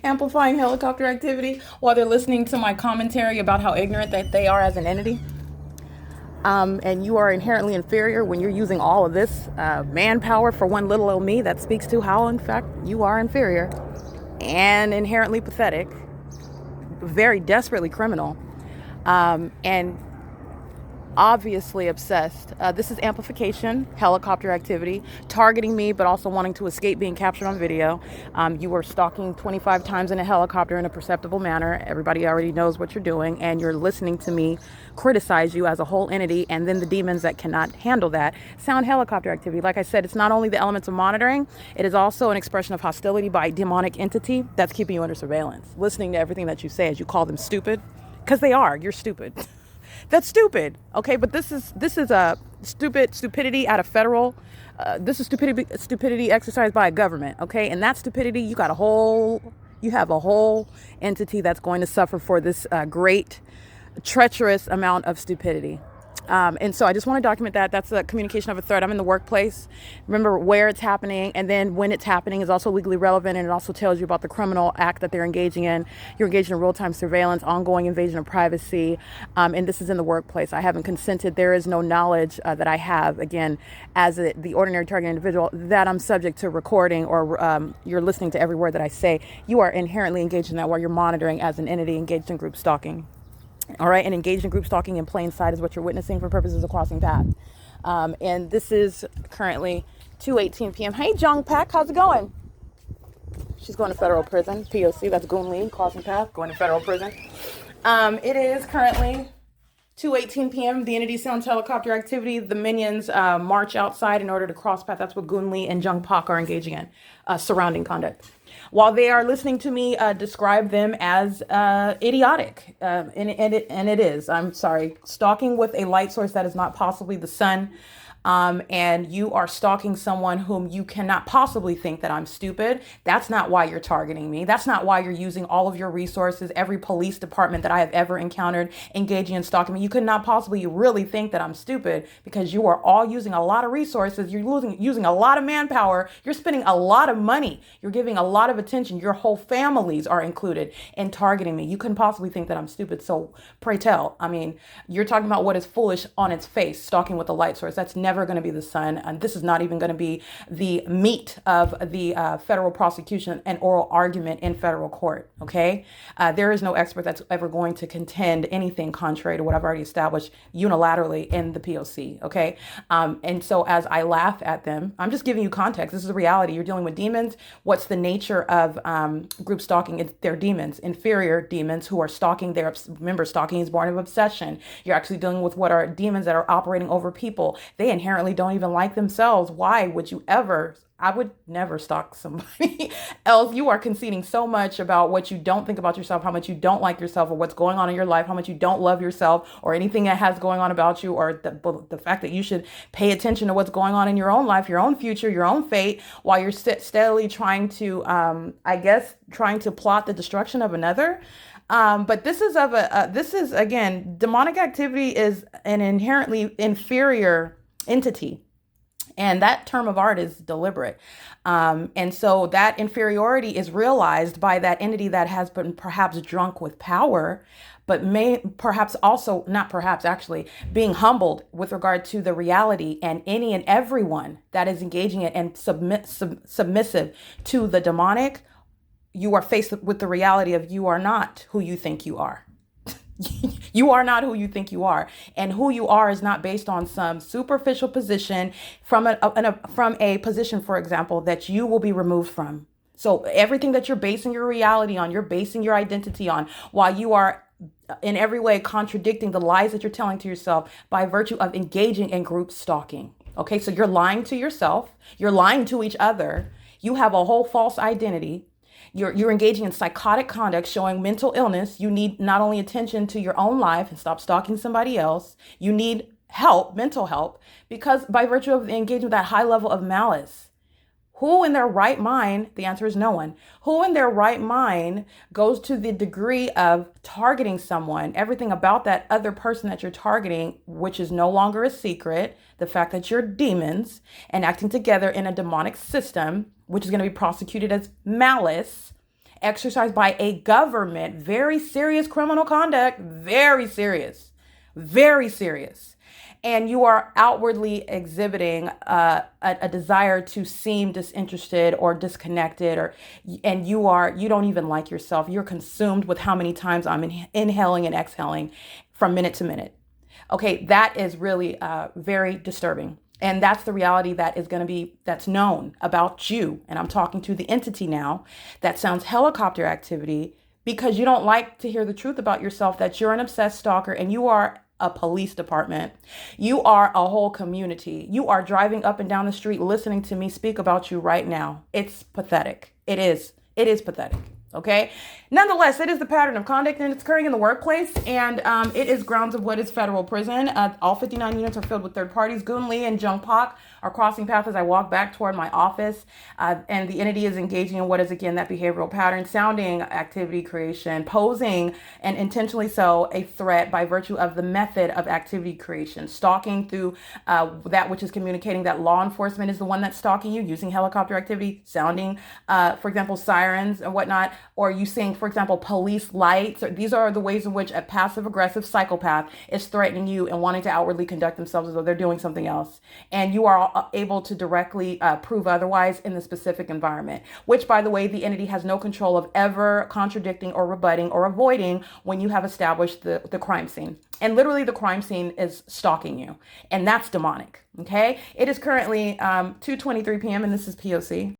amplifying helicopter activity while they're listening to my commentary about how ignorant that they are as an entity. And you are inherently inferior when you're using all of this manpower for one little old me. That speaks to how, in fact, you are inferior and inherently pathetic, very desperately criminal, and obviously obsessed. This is amplification, helicopter activity, targeting me, but also wanting to escape being captured on video. You were stalking 25 times in a helicopter in a perceptible manner. Everybody already knows what you're doing, and you're listening to me criticize you as a whole entity, and then the demons that cannot handle that sound helicopter activity. Like I said, it's not only the elements of monitoring, it is also an expression of hostility by a demonic entity that's keeping you under surveillance, listening to everything that you say as you call them stupid, because they are. You're stupid. That's stupid. Okay, but this is a stupidity at a federal. This is stupidity exercised by a government. Okay, and that stupidity, you have a whole entity that's going to suffer for this great, treacherous amount of stupidity. And so I just want to document that. That's a communication of a threat. I'm in the workplace. Remember where it's happening, and then when it's happening is also legally relevant, and it also tells you about the criminal act that they're engaging in. You're engaged in real-time surveillance, ongoing invasion of privacy, and this is in the workplace. I haven't consented. There is no knowledge that I have, again, as the ordinary target individual, that I'm subject to recording or you're listening to every word that I say. You are inherently engaged in that while you're monitoring as an entity engaged in group stalking. All right, and engaged in group stalking in plain sight is what you're witnessing for purposes of crossing paths. And this is currently 2:18 p.m. Hey, Jung Pak, how's it going? She's going to federal prison. P.O.C, that's Goon Lee, crossing path, going to federal prison. It is currently 2:18 p.m. The entity sounds helicopter activity. The minions march outside in order to cross path. That's what Goon Lee and Jung Pak are engaging in, surrounding conduct. While they are listening to me describe them as idiotic, and it is. I'm sorry. Stalking with a light source that is not possibly the sun, and you are stalking someone whom you cannot possibly think that I'm stupid. That's not why you're targeting me. That's not why you're using all of your resources, every police department that I have ever encountered engaging in stalking me. You could not possibly really think that I'm stupid because you are all using a lot of resources. You're using a lot of manpower. You're spending a lot of money. You're giving a lot of attention. Your whole families are included in targeting me. You couldn't possibly think that I'm stupid. So pray tell. I mean, you're talking about what is foolish on its face, stalking with a light source. That's never going to be the sun, and this is not even going to be the meat of the federal prosecution and oral argument in federal court. Okay, there is no expert that's ever going to contend anything contrary to what I've already established unilaterally in the P.O.C. Okay, and so as I laugh at them, I'm just giving you context. This is the reality. You're dealing with demons. What's the nature of group stalking? They're demons, inferior demons who are stalking. Remember, stalking is born of obsession. You're actually dealing with what are demons that are operating over people. They inherently don't even like themselves. Why would you ever? I would never stalk somebody else. You are conceding so much about what you don't think about yourself, how much you don't like yourself, or what's going on in your life, how much you don't love yourself, or anything that has going on about you, or the fact that you should pay attention to what's going on in your own life, your own future, your own fate, while you're steadily trying to, trying to plot the destruction of another. But this is again, demonic activity is an inherently inferior entity. And that term of art is deliberate. And so that inferiority is realized by that entity that has been perhaps drunk with power, but may perhaps also, not perhaps actually, being humbled with regard to the reality, and any and everyone that is engaging it and submissive to the demonic. You are faced with the reality of you are not who you think you are. You are not who you think you are, and who you are is not based on some superficial position from a position, for example, that you will be removed from. So everything that you're basing your reality on, you're basing your identity on, while you are in every way contradicting the lies that you're telling to yourself by virtue of engaging in group stalking. Okay, so you're lying to yourself, you're lying to each other, you have a whole false identity. You're engaging in psychotic conduct, showing mental illness. You need not only attention to your own life and stop stalking somebody else. You need help, mental help, because by virtue of engaging with that high level of malice, who in their right mind, the answer is no one, who in their right mind goes to the degree of targeting someone, everything about that other person that you're targeting, which is no longer a secret, the fact that you're demons and acting together in a demonic system, which is going to be prosecuted as malice, exercised by a government. Very serious criminal conduct. Very serious. Very serious. And you are outwardly exhibiting a desire to seem disinterested or disconnected, and you don't even like yourself. You're consumed with how many times I'm inhaling and exhaling from minute to minute. Okay, that is really very disturbing. And that's the reality that's known about you. And I'm talking to the entity now that sounds helicopter activity because you don't like to hear the truth about yourself, that you're an obsessed stalker and you are a police department. You are a whole community. You are driving up and down the street listening to me speak about you right now. It's pathetic. It is. It is pathetic. Okay. Nonetheless, it is the pattern of conduct and it's occurring in the workplace, and it is grounds of what is federal prison. All 59 units are filled with third parties. Goon Lee and Jung Pak are crossing paths as I walk back toward my office, and the entity is engaging in what is, again, that behavioral pattern, sounding activity creation, posing, and intentionally so, a threat by virtue of the method of activity creation, stalking through that which is communicating that law enforcement is the one that's stalking you, using helicopter activity, sounding, for example, sirens and whatnot, or you seeing, for example, police lights. These are the ways in which a passive aggressive psychopath is threatening you and wanting to outwardly conduct themselves as though they're doing something else. And you are able to directly prove otherwise in the specific environment, which, by the way, the entity has no control of ever contradicting or rebutting or avoiding when you have established the crime scene. And literally the crime scene is stalking you. And that's demonic. Okay. It is currently 2:23 p.m. and this is P.O.C.